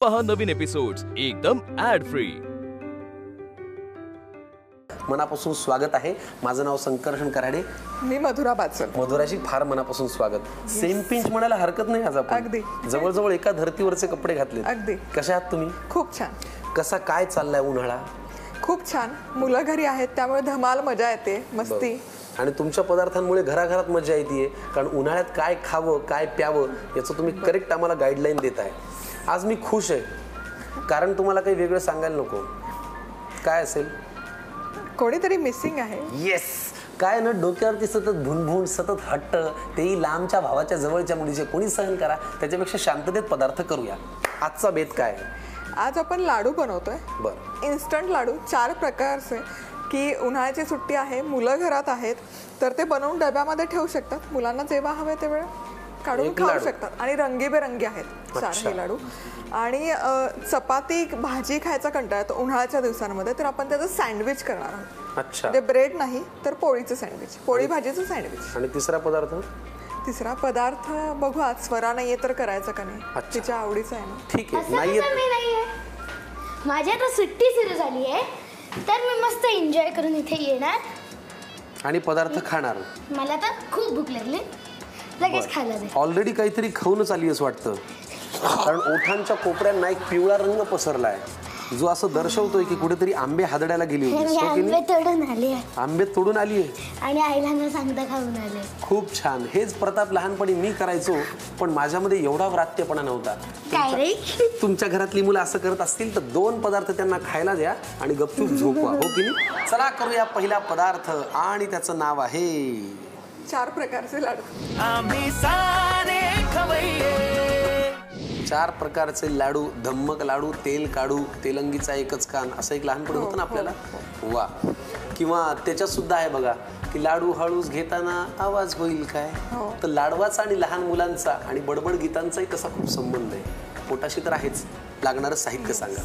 पहा नवीन एपिसोड्स एकदम add free. मनापासून स्वागत आहे। माझं नाव संकर्षण कराडे, मी मधुरा बाचल। मधुराशी फार मनापासून स्वागत। सेम पिंच म्हणायला हरकत नाही। आज आपण अगदी जवळजवळ एका धर्तीवरचे कपडे घातले। अगदी। कशा आहात तुम्ही? खूप छान। कसा काय चाललाय उन्हाळा? खूप छान। मुलं घरी आहेत त्यामुळे धमाल मजा येते, मस्ती। आणि तुमच्या पदार्थांमुळे घराघरात मजा येते, कारण उन्हाळ्यात काय खावं काय प्यावं याचं तुम्ही करेक्ट आम्हाला गाईडलाईन देत आहे। आज मी खुश आहे, कारण तुम्हाला काही वेगळं सांगायला नको। काय असेल? कोणीतरी मिसिंग आहे। येस, काय ना, डोक्यावरती सतत भुणभुण, सतत हट्ट, तेही लांबच्या भावाच्या जवळच्या मुलीचे। कोणी सहन करा, त्याच्यापेक्षा शांततेत पदार्थ करूया। आजचा बेत काय? आज आपण लाडू बनवतोय। बरं। इन्स्टंट लाडू 4 प्रकारचे, की उन्हाळ्याची सुट्टी आहे, मुलं घरात आहेत तर ते बनवून डब्यामध्ये ठेवू शकतात। मुलांना जेव्हा हवे तेव्हा काढून खाऊ शकतात आणि रंगीबेरंगी आहेत 4 लाडू। आणि चपाती भाजी खायचा कंटाळा येतो उन्हाळ्याच्या दिवसांमध्ये, तर आपण त्याचं सँडविच करणार आहोत। अच्छा, म्हणजे ब्रेड नाही तर पोळीचं सँडविच, पोळी भाजीचं सँडविच। आणि तिसरा पदार्थ? तिसरा पदार्थ बघू, आज स्वरा नाहीये तर करायचं का नाही, तिच्या आवडीचं आहे ना। ठीक आहे। नाहीये, माझी आता सुट्टी सुरू झाली आहे, तर मी मस्त एन्जॉय करून इथे येणार आणि पदार्थ खाणार। मला तर खूप भूक लागली, लगेच खायला दे। ऑलरेडी काहीतरी खाऊनच आली असं वाटतं, कारण ओठांच्या कोपऱ्यांना एक पिवळा रंग पसरलाय, जो असं दर्शवतोय की कुठेतरी आंबे हादड्याला गेली होती। आंबे तोडून आले, आंबे तोडून आली आहे आणि आईला न सांगता खाऊन आले। खूप छान। हेच प्रताप लहानपणी मी करायचो, पण माझ्यामध्ये एवढा व्रात्यपणा नव्हता। काय रे? तुमच्या घरातली मुलं असं करत असतील तर 2 पदार्थ त्यांना खायला द्या आणि गपचूप झोपवा, हो की नाही? चला करूया पहिला पदार्थ, आणि त्याचं नाव आहे 4 प्रकारचे लाडू। 4 प्रकारचे लाडू, धम्मक लाडू, तेल काढू, तेलंगीचा एकच कान, असं एक लहानपणी होतं ना आपल्याला। वा, किंवा त्याच्यात सुद्धा आहे बघा की लाडू हळूच घेताना आवाज होईल काय। तर लाडवाचा आणि लहान मुलांचा आणि बडबड गीतांचाही तसा खूप संबंध आहे। पोटाशी तर आहेच। लागणारं साहित्य सांगा।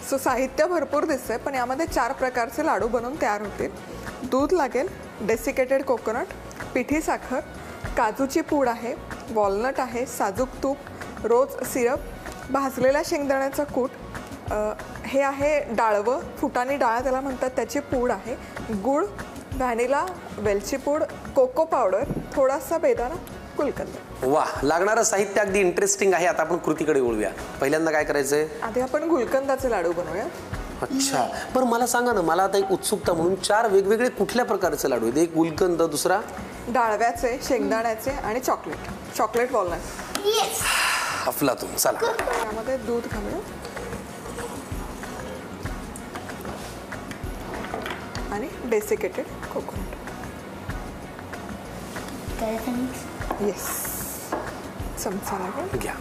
सो साहित्य भरपूर दिसतंय, पण यामध्ये 4 प्रकारचे लाडू बनवून तयार होतील। दूध लागेल, डेसिकेटेड कोकोनट, पिठी साखर, काजूची पूड आहे, वॉलनट आहे, साजूक तूप, रोज सिरप, भाजलेल्या शेंगदाण्याचं कूट, हे आहे डाळवं, फुटाणी डाळ त्याला म्हणतात, त्याची पूड आहे, गूळ, व्हॅनिला, वेलची पूड, कोको पावडर, थोडासा बेदाणा, गुलकंद। वा, लागणारं साहित्य अगदी इंटरेस्टिंग आहे। आता आपण कृतीकडे वळूया। पहिल्यांदा काय करायचंय? आधी आपण गुलकंदाचे लाडू बनवूया। अच्छा, बरं मला सांगा ना, मला आता एक उत्सुकता म्हणून 4 वेगवेगळे कुठल्या प्रकारचे लाडू आहेत? एक गुलकंद, दुसरा डाळव्याचे, शेंगदाण्याचे आणि चॉकलेट वॉलनट। येस, अफलातून। चला त्यामध्ये दूध घालूया आणि डेसिकेटेड कोकोनट। येस, चमचा लागेल, घ्या।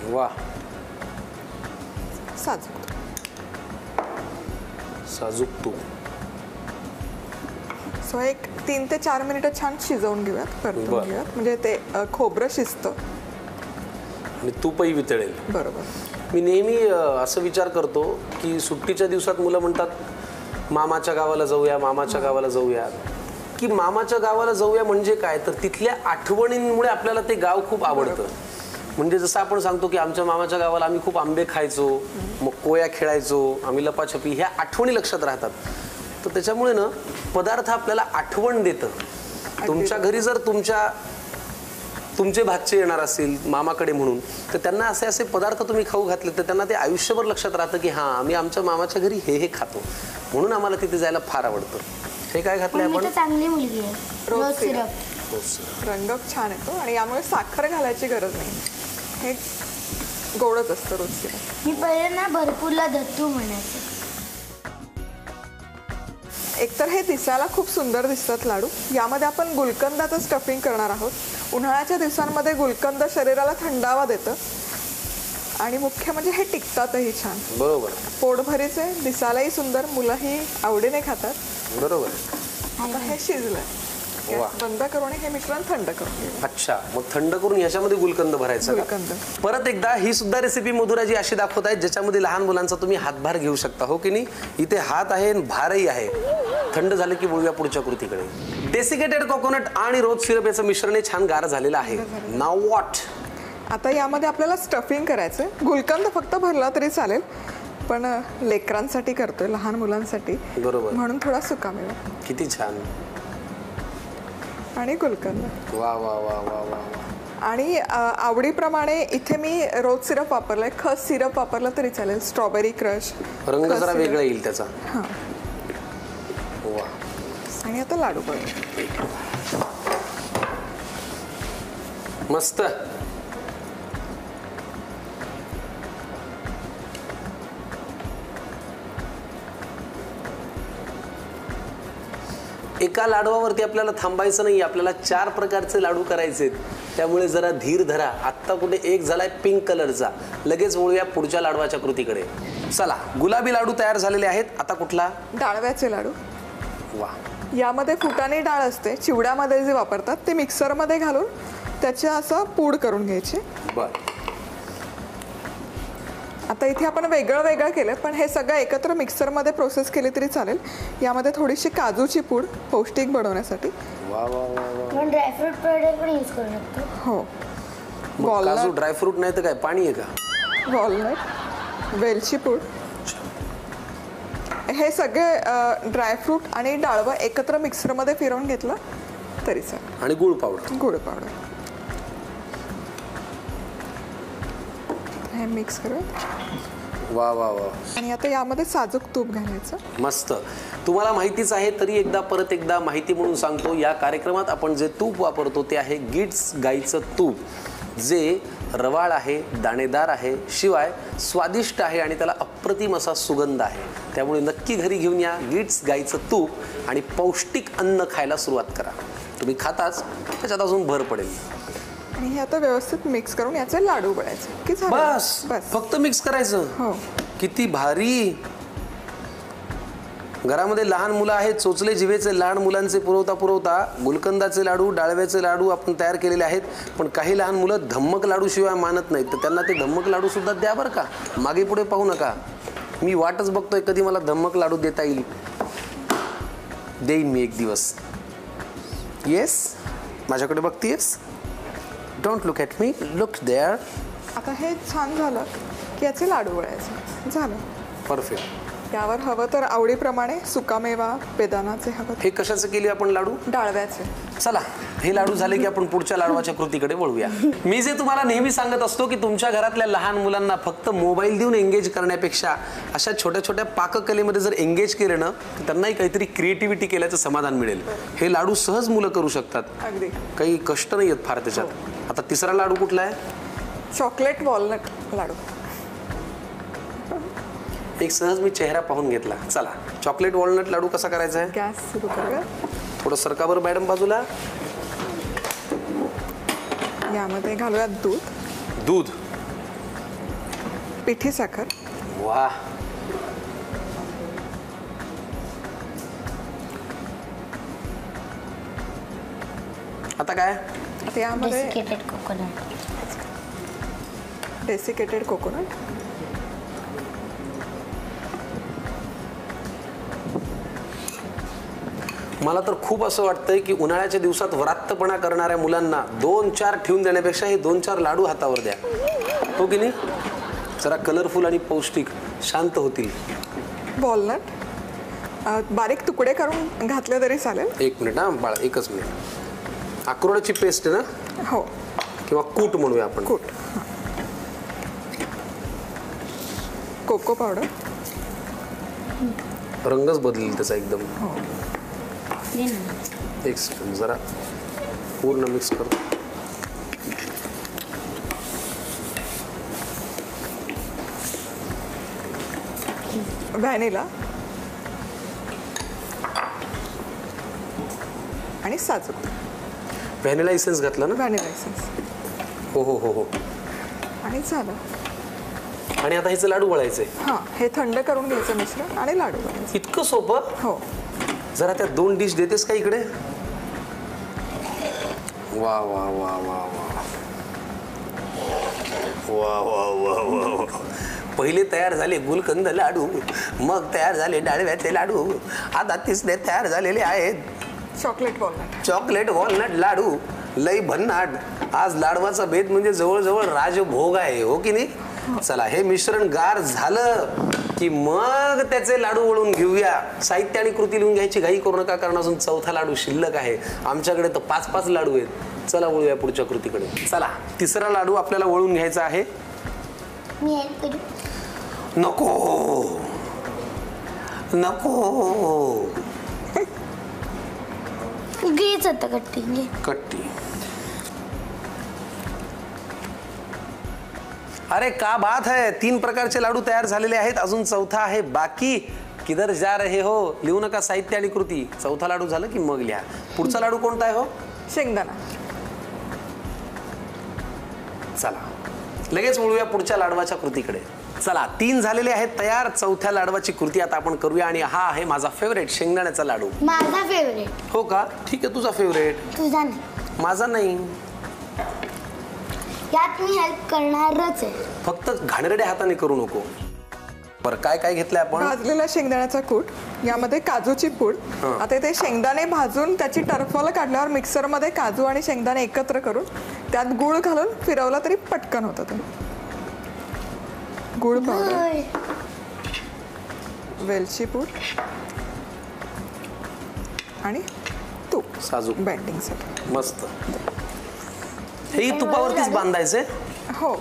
वा, साजूक साजूक तूप। सो एक 3 ते 4 मिनिटं छान शिजवून घेऊयात, परतून घेऊयात, म्हणजे ते खोबरं शिजतं आणि तूपही वितळेल। बरोबर। मी नेहमी असं विचार करतो की सुट्टीच्या दिवसात मुलं म्हणतात मामाच्या गावाला जाऊया, मामाच्या गावाला जाऊया, की मामाच्या गावाला जाऊया म्हणजे काय, तर तिथल्या आठवणींमुळे आपल्याला ते गाव खूप आवडतं। म्हणजे जसं आपण सांगतो की आमच्या मामाच्या गावाला आम्ही खूप आंबे खायचो, मग कोया खेळायचो, आम्ही लपाछपी, ह्या आठवणी लक्षात राहतात। तर त्याच्यामुळे ना पदार्थ आपल्याला आठवण देतं। तुमच्या घरी जर तुमचे भाचे येणार असतील मामाकडे म्हणून, तर त्यांना असे असे पदार्थ तुम्ही खाऊ घातले तर त्यांना ते आयुष्यभर लक्षात राहतं की हां, आम्ही आमच्या मामाच्या घरी हे खातो, म्हणून आम्हाला तिथे जायला फार आवडतं। हे काय घातलंय आपण? चांगली मुलगी आहे, रोज सिरप। रंग छान येतो आणि यामुळे साखर घालायची गरज नाही, हे गोडच असतं रोज सिरप। मी पहिले ना भरपूरला दत्तू म्हणायचे। एकतर हे दिसायला खूप सुंदर दिसतात लाडू। यामध्ये आपण गुलकंदाचं स्टफिंग करणार आहोत। उन्हाळ्याच्या दिवसांमध्ये गुलकंद शरीराला थंडावा देतं आणि मुख्य म्हणजे हे टिकतातही छान। बरोबर, पोटभरीचे, दिसायलाही सुंदर, मुलंही आवडीने खातात। बरोबर। आता हे शिजलंय, बंद करून हे मिश्रण थंड करून। अच्छा, मग थंड करून ह्याच्यामध्ये गुलकंद भरायचा। गुलकंद परत एकदा ही सुद्धा रेसिपी मधुराजी अशी दाखवत आहेत ज्याच्यामध्ये लहान मुलांचा तुम्ही हातभार घेऊ शकता, हो की नाही? इथे हात आहे आणि भारही आहे। थंड झालं की वळूया पुढच्या कृतीकडे। डेसिकेटेड कोकोनट आणि रोज सिरप याचं मिश्रण छान गार झालेलं आहे। Now what? आता यामध्ये आपल्याला स्टफिंग करायचं आहे. गुलकंद फक्त भरला तरी चालेल, पण लेकरांसाठी करतोय, लहान मुलांसाठी, बरोबर, म्हणून थोडा सुकामेवा. किती छान. आणि गुलकंद. वा वा वा वा वा. आणि आवडीप्रमाणे इथे मी रोज सिरप वापरलाय. खस सिरप वापरला तरी चालेल. स्ट्रॉबेरी क्रश, रंग जरा वेगळा येईल त्याचा. हां. वा. आणि आता लाडू बनवू. मस्त. एका लाडवावरती आपल्याला थांबायचं नाही, आपल्याला 4 प्रकारचे लाडू करायचे. त्यामुळे जरा धीर धरा. आत्ता कुठे एक झालाय पिंक कलरचा, लगेच वळूया पुढच्या लाडवाच्या कृतीकडे. चला, गुलाबी लाडू तयार झालेले आहेत. आता कुठला? डाळव्याचे लाडू. वा. यामध्ये फुटाणी डाळ असते, चिवड्यामध्ये जे वापरतात ते मिक्सरमध्ये घालून त्याचे असं पूड करून घ्यायचे. बर. आता इथे आपण वेगळं वेगळं केलं, पण हे सगळं एकत्र मिक्सरमध्ये प्रोसेस केली तरी चालेल. यामध्ये थोडीशी काजूची पूड पौष्टिक बनवण्यासाठी. वा वा वा वा. आपण ड्रायफ्रूट पावडर पण यूज करू शकतो. हो. मग काजू ड्रायफ्रूट नाही तर काय, पाणी आहे का? वॉलनट, वेलची पूड, हे सगळे ड्रायफ्रूट आणि डाळवं एकत्र मिक्सरमध्ये फिरवून घेतलं तरी चालेल. आणि गुळ पावडर. गुळ पावडर हे मिक्स करू. वा वा वा. आणि आता यामध्ये साजूक तूप घालायचं. मस्त. तुम्हाला माहितीच आहे, तरी परत एकदा माहिती म्हणून सांगतो. या कार्यक्रमात आपण जे तूप वापरतो ते आहे गिट्स गाईचं तूप, जे रवाळ आहे, दाणेदार आहे, शिवाय स्वादिष्ट आहे आणि त्याला अप्रतिम असा सुगंध आहे. त्यामुळे नक्की घरी घेऊन या गिट्स गाईचं तूप आणि पौष्टिक अन्न खायला सुरुवात करा. तुम्ही खाताच त्याच्यात अजून भर पडेल. आणि हे आता व्यवस्थित मिक्स करून याचे लाडू बनायचे की झालं. बस फक्त मिक्स करायचं. हो. किती भारी. घरामध्ये लहान मुलं आहेत, चोचले जिभेचे लहान मुलांचे पुरवता गुलकंदाचे लाडू, डाळव्याचे लाडू आपण तयार केलेले आहेत. पण काही लहान मुलं धम्मक लाडू शिवाय मानत नाहीत, तर त्यांना ते धम्मक लाडू सुद्धा द्या बरं का. मागे पुढे पाहू नका. मी वाटच बघतोय कधी मला धम्मक लाडू देता येईल. देईन मी एक दिवस. येस, माझ्याकडे बघतीयस. Don't look at me, look there. आता हे छान झालं की याचे लाडू वळायचे. झालं. परफेक्ट. यावर हवं तर आवडीप्रमाणे सुकामेवा, बेदानाचे हवं. हे कशाचे केले आपण लाडू? डाळव्याचे. चला, हे लाडू झाले की आपण पुढच्या लाडवाच्या कृतीकडे वळूया. मी जे तुम्हाला नेहमी सांगत असतो की तुमच्या घरातल्या लहान मुलांना फक्त मोबाईल देऊन एंगेज करण्यापेक्षा अशा छोट्या छोट्या पाककलेमध्ये जर एंगेज केलं ना, तर त्यांनाही काहीतरी क्रिएटिव्हिटी केल्याचं समाधान मिळेल. हे लाडू सहज मुलं करू शकतात. अगदी. काही कष्ट नाही आहेत फार त्याच्यात. आता तिसरा लाडू कुठला आहे? चॉकलेट वॉलनट लाडू. एक सहज मी चेहरा पाहून घेतला. चला, चॉकलेट वॉलनट लाडू कसा करायचा आहे? गॅस सुरू करूया. थोडं सरका बरं मॅडम बाजूला. यामध्ये घालूया दूध, पिठी साखर. वा. आता काय? आता यामध्ये डेसिकेटेड कोकोनट. मला तर खूप असं वाटतंय की उन्हाळ्याच्या दिवसात व्रात्तपणा करणाऱ्या मुलांना 2-4 ठेवून देण्यापेक्षा हे 2-4 लाडू हातावर द्या. हो की नाही? जरा कलरफुल आणि पौष्टिक, शांत होतील. वॉलनट बारीक तुकडे करून घातले तरी चालेल. 1 मिनिट हा बाळा, 1च मिनिट. अक्रोडाची पेस्ट आहे ना? हो. किंवा कूट म्हणूया आपण. कूट. Cocoa powder. रंगच बदलेल त्याचा एकदम. हो. एक जरा पूर्ण मिक्स करू. व्हॅनिला आणि साजूक. व्हॅनिला इसेन्स घातला ना? Vanilla essence. हो हो हो हो. आणि झालं. आणि आता ह्याचं लाडू वळायचंय. हां, हे थंड करून घ्यायचं मिश्रण आणि लाडू बनायचे. इतकं सोपं? हो. जरा त्या 2 डिश देतेस का इकडे? वा वा वा वा वा वा वा वा वा वा. पहिले तयार झाले गुलकंद लाडू, मग तयार झाले डाळव्याचे लाडू, आता तिसरे तयार झालेले आहेत चॉकलेट वॉलनट. चॉकलेट वॉलनट लाडू. लई भन्नाट. आज लाडवाचा बेत म्हणजे जवळजवळ राजभोग आहे, हो की नाही? चला, हे मिश्रण गार झालं की मग त्याचे लाडू वळून घेऊया. साहित्य आणि कृती लिहून घ्यायची घाई करू नका, कारण अजून चौथा लाडू शिल्लक आहे. आमच्याकडे तर 5-5 लाडू आहेत. चला वळूया पुढच्या कृतीकडे. चला, तिसरा लाडू आपल्याला वळून घ्यायचा आहे. मी हेल्प करू? नको नको, घेच आता कट्टी घे. कट्टी. अरे का बात है, 3 प्रकारचे लाडू तयार झालेले आहेत. अजून चौथा आहे बाकी. किधर जा रहे हो? लिहू नका साहित्य आणि कृती. चौथा लाडू झालं की मग लिहा. पुढचा लाडू कोणता आहे हो? शेंगदाणा. चला लगेच वळूया पुढच्या लाडवाच्या कृतीकडे. चला, 3 झालेले आहेत तयार. चौथ्या लाडवाची कृती आता आपण करूया आणि हा आहे माझा फेवरेट शेंगदाण्याचा लाडू. माझा फेवरेट. हो का? ठीक आहे, तुझा फेवरेट. तुझा नाही. माझा नाही. यात मी हेल्प करणारच आहे. फक्त घाणेरड्या हाताने करू नको. बरं, काय काय घेतलंय आपण? भाजलेला शेंगदाण्याचा कूट, यामध्ये काजूची पूड. आता ते शेंगदाणे भाजून त्याची टरफल काढल्यावर मिक्सरमध्ये काजू आणि शेंगदाणे एकत्र करून त्यात गूळ घालून फिरवला तरी पटकन होतं. ते गूळ पावडर, होय. वेलची पूड आणि तूप साजूक बाइंडिंगसाठी. मस्त. हे तुपावरतीच बांधायचे? हो,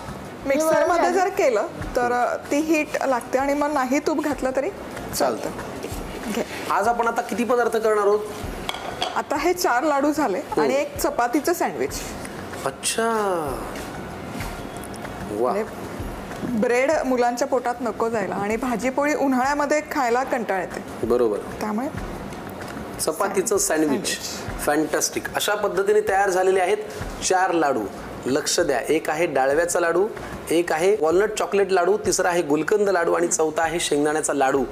मिक्सरमध्ये जर केलं तर ती हीट लागते आणि मग नाही तूप घातलं तरी चालतं. घे. आज आपण आता किती पदार्थ करणार आहोत? आता हे 4 लाडू झाले आणि एक चपातीचं सँडविच. अच्छा, वा. ब्रेड मुलांच्या पोटात नको जायला आणि भाजीपोळी उन्हाळ्यामध्ये खायला कंटाळ येते. बरोबर. त्यामुळे चपातीचं सँडविच फॅन्टास्टिक. अशा पद्धतीने तयार झालेले आहेत 4 लाडू. लक्ष द्या, एक आहे डाळव्याचा लाडू, एक आहे वॉलनट चॉकलेट लाडू, तिसरा आहे गुलकंद लाडू आणि चौथा आहे शेंगदाण्याचा लाडू.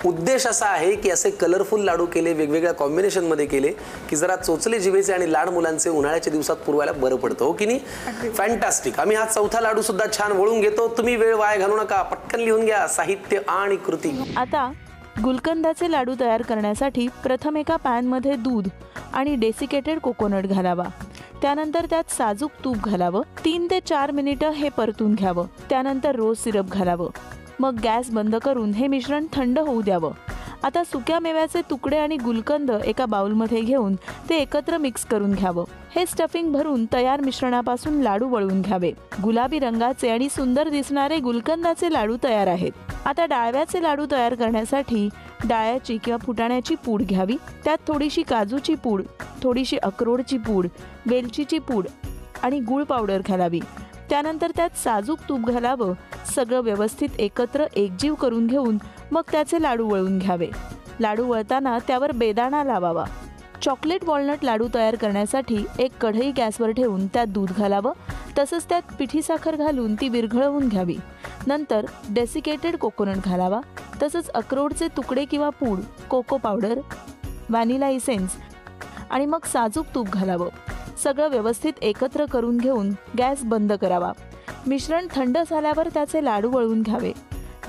उद्देश असा आहे की असे कलरफुल लाडू केले, वेगवेगळ्या कॉम्बिनेशनमध्ये केले की जरा चोचले जिभेचे आणि लाड मुलांचे उन्हाळ्याच्या दिवसात पुरवायला बरं पडतं, हो की नाही? फॅन्टास्टिक. आम्ही हा चौथा लाडू सुद्धा छान वळून घेतो. तुम्ही वेळ वाया घालू नका, पटकन लिहून घ्या साहित्य आणि कृती. आता गुलकंदाचे लाडू तयार करण्यासाठी प्रथम एका पॅनमध्ये दूध आणि डेसिकेटेड कोकोनट घालावा. त्यानंतर त्यात साजूक तूप घालावं. 3 ते 4 मिनिटं हे परतून घ्यावं. त्यानंतर रोज सिरप घालावं. मग गॅस बंद करून हे मिश्रण थंड होऊ द्यावं. आता सुक्या मेव्याचे तुकडे आणि गुलकंद एका बाउलमध्ये घेऊन ते एकत्र मिक्स करून घ्यावं. हे स्टफिंग भरून तयार मिश्रणापासून लाडू वळवून घ्यावे. गुलाबी रंगाचे आणि सुंदर दिसणारे गुलकंदाचे लाडू तयार आहेत. आता डाळव्याचे लाडू तयार करण्यासाठी डाळ्याची किंवा फुटाण्याची पूड घ्यावी. त्यात थोडीशी काजूची पूड, थोडीशी अक्रोडची पूड, वेलचीची पूड आणि गूळ पावडर घालावी. त्यानंतर त्यात साजूक तूप घालावं. सगळं व्यवस्थित एकत्र एकजीव करून घेऊन मग त्याचे लाडू वळवून घ्यावे. लाडू वळताना त्यावर बेदाणा लावावा. चॉकलेट वॉलनट लाडू तयार करण्यासाठी एक कढई गॅसवर ठेवून त्यात दूध घालावं. तसंच त्यात पिठी साखर घालून ती विरघळवून घ्यावी. नंतर डेसिकेटेड कोकोनट घालावा. तसंच अक्रोडचे तुकडे किंवा पूड, कोको पावडर, व्हॅनिला इसेन्स आणि मग साजूक तूप घालावं. सगळं व्यवस्थित एकत्र करून घेऊन गॅस बंद करावा. मिश्रण थंड झाल्यावर त्याचे लाडू वळवून घ्यावे.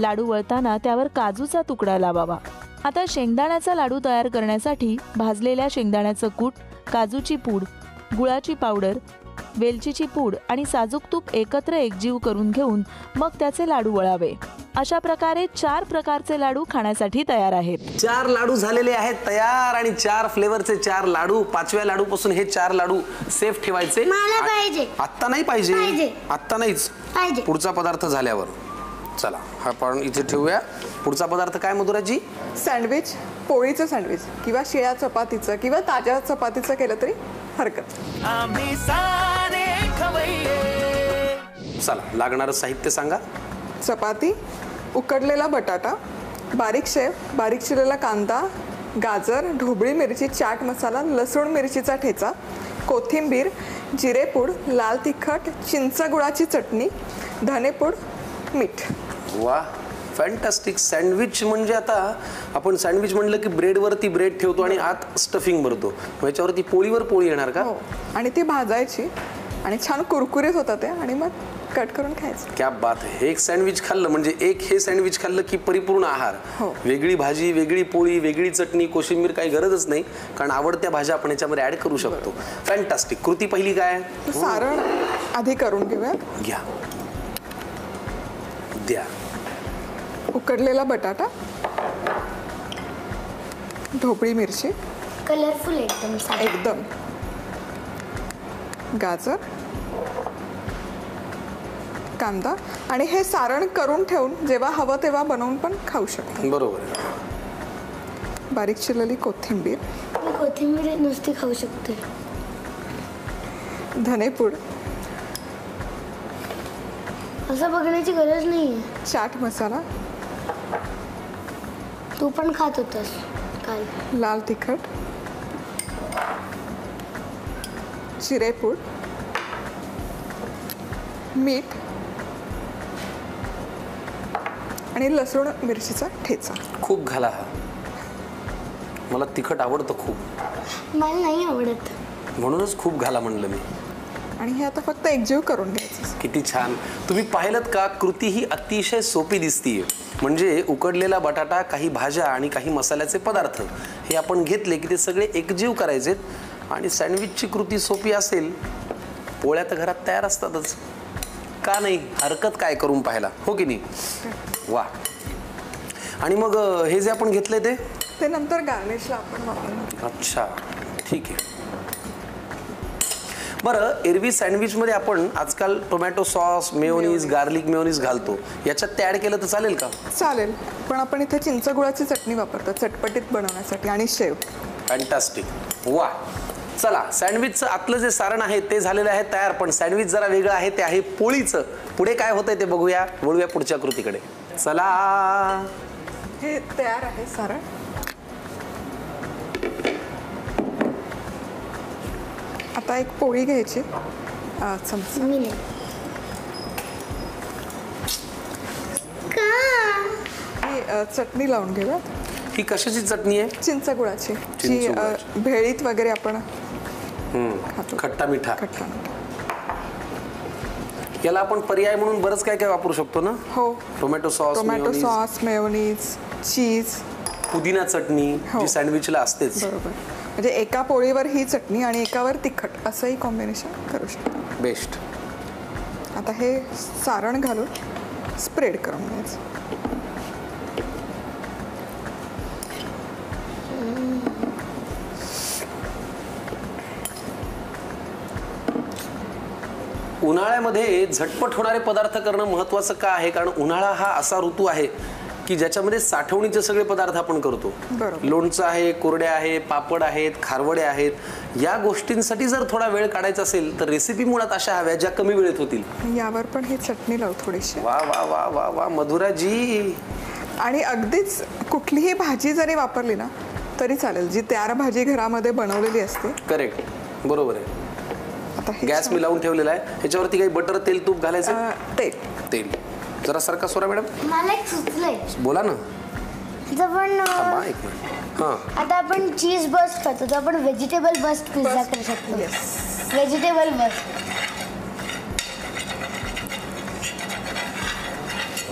लाडू वळताना त्यावर काजूचा तुकडा लावावा. आता शेंगदाण्याचा लाडू तयार करण्यासाठी भाजलेल्या शेंगदाण्याचं कूट, काजूची पूड, गुळाची पावडर, वेलचीची पूड आणि साजूक तूप एकत्र एकजीव करून घेऊन मग त्याचे लाडू वळावे. अशा प्रकारे 4 प्रकारचे लाडू खाण्यासाठी तयार आहेत. 4 लाडू झालेले आहेत तयार आणि 4 फ्लेवरचे 4 लाडू. 5व्या लाडू पासून हे 4 लाडू सेफ ठेवायचे. मला पाहिजे. आत्ता नाही पाहिजे? पाहिजे. आत्ता नाहीच पाहिजे. पुढचा पदार्थ झाल्यावर. चला, हा आपण इथे ठेवूया. पुढचा पदार्थ काय मधुराजी? सँडविच, पोळीचं सँडविच किंवा शिळ्या चपातीचं किंवा ताज्या चपातीचं केलं तरी हरकत. चला, लागणारं साहित्य सांगा. चपाती, उकडलेला बटाटा, बारीक शेव, बारीक चिरलेला कांदा, गाजर, ढोबळी मिरची, चाट मसाला, लसूण मिरचीचा ठेचा, कोथिंबीर, जिरेपूड, लाल तिखट, चिंच गुळाची चटणी, धनेपूड, मीठ. वा, फॅन्टास्टिक. सँडविच म्हणजे आता आपण सँडविच म्हणलं की ब्रेडवरती ब्रेड ठेवतो आणि आत स्टफिंग भरतो. याच्यावरती पोळीवर पोळी येणार का? हो, आणि ती भाजायची आणि छान कुरकुरीत होतं ते आणि मग कट करून खायचं. क्या बात आहे. एक सँडविच खाल्लं म्हणजे एक हे सँडविच खाल्लं की परिपूर्ण आहार. हो. वेगळी भाजी, वेगळी पोळी, वेगळी चटणी, कोशिंबीर काही गरजच नाही, कारण आवडत्या भाज्या आपण याच्यामध्ये ऍड करू शकतो. फॅन्टास्टिक. कृती पहिली काय? सारण आधी करून घेऊया. घ्या, द्या. उकडलेला बटाटा, ढोबळी मिरची कलरफुल एकदम सारं. एकदम, गाजर, कांदा आणि हे सारण करून ठेवून जेव्हा हवं तेव्हा बनवून पण खाऊ शकतो. बरोबर. बारीक चिरलेली कोथिंबीर, मी कोथिंबीर नुसती खाऊ शकते. धनेपूड, असं बघण्याची गरज नाही. चाट मसाला, तू पण खात होतास काल. लाल तिखट, जिरेपूड, मीठ आणि लसूण मिरचीचा ठेचा. खूप घाला हा. मला तिखट आवडतं खूप, मला नाही आवडत. म्हणूनच खूप घाला म्हणलं मी. आणि हे आता फक्त एकजीव करून घ्यायचं. किती छान. तुम्ही पाहिलं का, कृती ही अतिशय सोपी दिसतीये. म्हणजे उकडलेला बटाटा, काही भाज्या आणि काही मसाल्याचे पदार्थ हे आपण घेतले की ते सगळे एकजीव करायचे. आणि सँडविचची कृती सोपी असेल, पोळ्या तर घरात तयार असतातच, का नाही हरकत काय करून पाहायला, हो की नाही? वा. आणि मग हे जे आपण घेतले ते नंतर गार्निशला आपण वापरणार. अच्छा, ठीक आहे. बरं, एरवी सँडविचमध्ये आपण आजकाल tomato sauce, mayonnaise, garlic mayonnaise घालतो. याच्यात ते ॲड केलं तर चालेल का? चालेल, पण आपण इथे चिंच गुळाची चटणी वापरतो चटपटीत बनवण्यासाठी आणि शेव. फॅन्टास्टिक. वा. चला, सँडविचचं आतलं जे सारण आहे ते झालेलं आहे तयार, पण सँडविच जरा वेगळं आहे, ते आहे पोळीचं. पुढे काय होतंय ते बघूया, वळूया पुढच्या कृतीकडे. चला. हे तयार आहे सारण. आता एक पोळी घ्यायची, चमचा. मी नाही. का? ही चटणी लावून घेऊया. ही कशाची चटणी आहे? चिंच गुळाची, जी चिंचगुळाची. भेळीत वगैरे आपण खातो. खट्टा मिठा. खट्टा मिठा. याला आपण पर्याय म्हणून बरंच काय काय वापरू शकतो ना? हो. टोमॅटो सॉस, मेयोनीज, चीज, पुदिना चटणी हो. जी सँडविचला असतेच. बरोबर. म्हणजे एका पोळीवर ही चटणी आणि एकावर तिखट असंही कॉम्बिनेशन करू शकतो. बेस्ट. आता हे सारण घालून स्प्रेड करून घ्यायचं. उन्हाळ्यामध्ये झटपट होणारे पदार्थ करणं महत्त्वाचं का आहे? कारण उन्हाळा हा असा ऋतू आहे की ज्याच्यामध्ये साठवणीचे सगळे पदार्थ आपण करतो. बरोबर. लोणचं आहे, कोरड्या आहे, पापड आहेत, खारवडे आहेत. या गोष्टींसाठी जर थोडा वेळ काढायचा असेल तर रेसिपी मुळात अशा हव्या ज्या कमी वेळेत होतील. यावर पण ही चटणी लावू थोडीशी. वा वा वा वा वा मधुराजी. आणि अगदीच कुठलीही भाजी जरी वापरली ना तरी चालेल, जी तयार भाजी घरामध्ये बनवलेली असते. करेक्ट, बरोबर आहे. आता हे गॅस मी लावून ठेवलेला आहे. ह्याच्यावरती काही बटर, तेल, तूप घालायचं? तेल. जरा सरका सोरा मॅडम. मला एक सुचलंय. बोला ना. आपण थांबा एक मिनिट. हां, आता आपण चीज बस्ट करतो, तर आपण व्हेजिटेबल बस्ट पिझ्झा करू शकतो. Vegetable burst.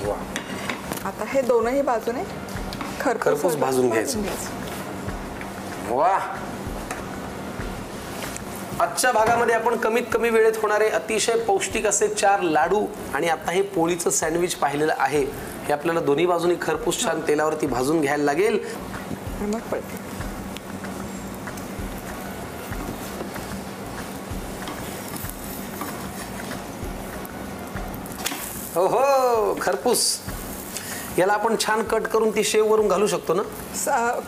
वा. आता हे दोनही बाजूने खरपूस भाजून घ्यायचं. वा. आजच्या भागामध्ये आपण कमीत कमी वेळेत होणारे अतिशय पौष्टिक असे 4 लाडू आणि आता हे पोळीचं सँडविच पाहिलेलं आहे. हे आपल्याला दोन्ही बाजूनी खरपूस छान तेलावरती भाजून घ्यायला लागेल. मग पडते. हो हो, खरपूस. याला आपण छान कट करून ती शेव वरून घालू शकतो ना?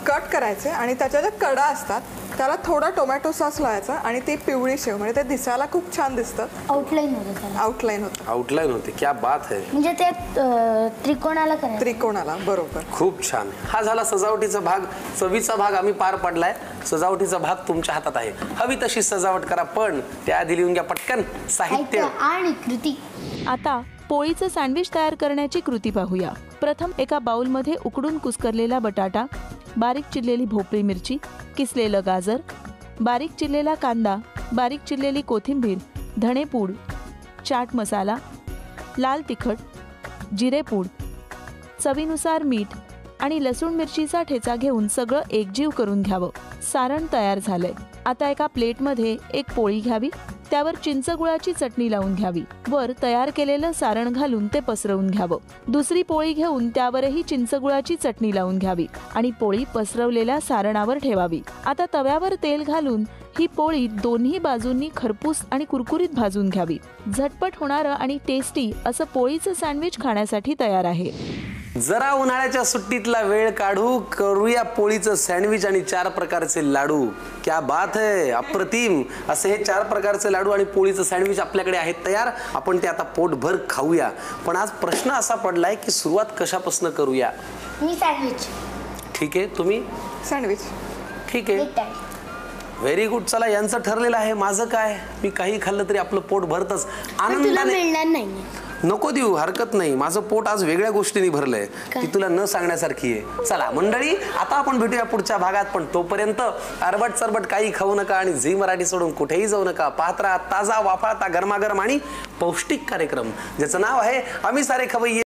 कट करायचे आणि त्याच्या ज्या कडा असतात त्याला थोडा टोमॅटो सॉस लावायचा आणि ती पिवळी शेव, म्हणजे ते दिसायला खूप छान दिसतं. आउटलाईन होतं त्याला. आउटलाईन होते. क्या बात है. म्हणजे ते त्रिकोणाला करायचं. त्रिकोणाला. बरोबर. खूप छान. हा झाला सजावटीचा भाग. चवीचा भाग आम्ही पार पडलाय. सजावटीचा भाग तुमच्या हातात आहे. हवी तशी सजावट करा, पण त्याआधी लिहून घ्या पटकन साहित्य आणि कृती. आता पोळीचं सँडविच तयार करण्याची कृती पाहूया. प्रथम एका बाउलमध्ये उकडून कुस्करलेला बटाटा, बारीक चिरलेली भोपळी मिरची, किसलेलं गाजर, बारीक चिरलेला कांदा, बारीक चिरलेली कोथिंबीर, धणेपूड, चाट मसाला, लाल तिखट, जिरेपूड, चवीनुसार मीठ आणि लसूण मिरचीचा ठेचा घेऊन सगळं एकजीव करून घ्यावं. सारण तयार झालंय. आता एका प्लेटमध्ये एक पोळी घ्यावी, त्यावर चिंचगुळाची चटणी लावून घ्यावी. वर तयार केलेलं सारण घालून ते पसरवून घ्यावं. दुसरी पोळी घेऊन त्यावरही चिंचगुळाची चटणी लावून घ्यावी आणि पोळी पसरवलेल्या सारणावर ठेवावी. आता तव्यावर तेल घालून ही पोळी दोन्ही बाजूंनी खरपूस आणि कुरकुरीत भाजून घ्यावी. झटपट होणारं आणि टेस्टी असं पोळीचं सँडविच खाण्यासाठी तयार आहे. जरा उन्हाळ्याच्या सुट्टीतला वेळ काढू, करूया पोळीचं सँडविच आणि 4 प्रकारचे लाडू. क्या बात है, अप्रतिम. असे हे 4 प्रकारचे लाडू आणि पोळीचं सँडविच आपल्याकडे आहेत तयार. आपण ते आता पोटभर खाऊया. पण आज प्रश्न असा पडलाय की सुरुवात कशापासून करूया? मी सँडविच. ठीक आहे, तुम्ही? सँडविच. ठीक आहे, व्हेरी गुड. चला, यांचं ठरलेलं आहे. माझं काय, मी काही खाल्लं तरी आपलं पोट भरतच. तुला मिळणार नाही. नको देऊ, हरकत नाही. माझं पोट आज वेगळ्या गोष्टींनी भरलंय ती तुला न सांगण्यासारखी आहे. चला मंडळी, आता आपण भेटूया पुढच्या भागात. पण तोपर्यंत अरबट सरबट काही खाऊ नका आणि झी मराठी सोडून कुठेही जाऊ नका. पाहत राहा ताजा वाफाळता गरमागरम आणि पौष्टिक कार्यक्रम, ज्याचं नाव आहे आम्ही सारे खवय्ये.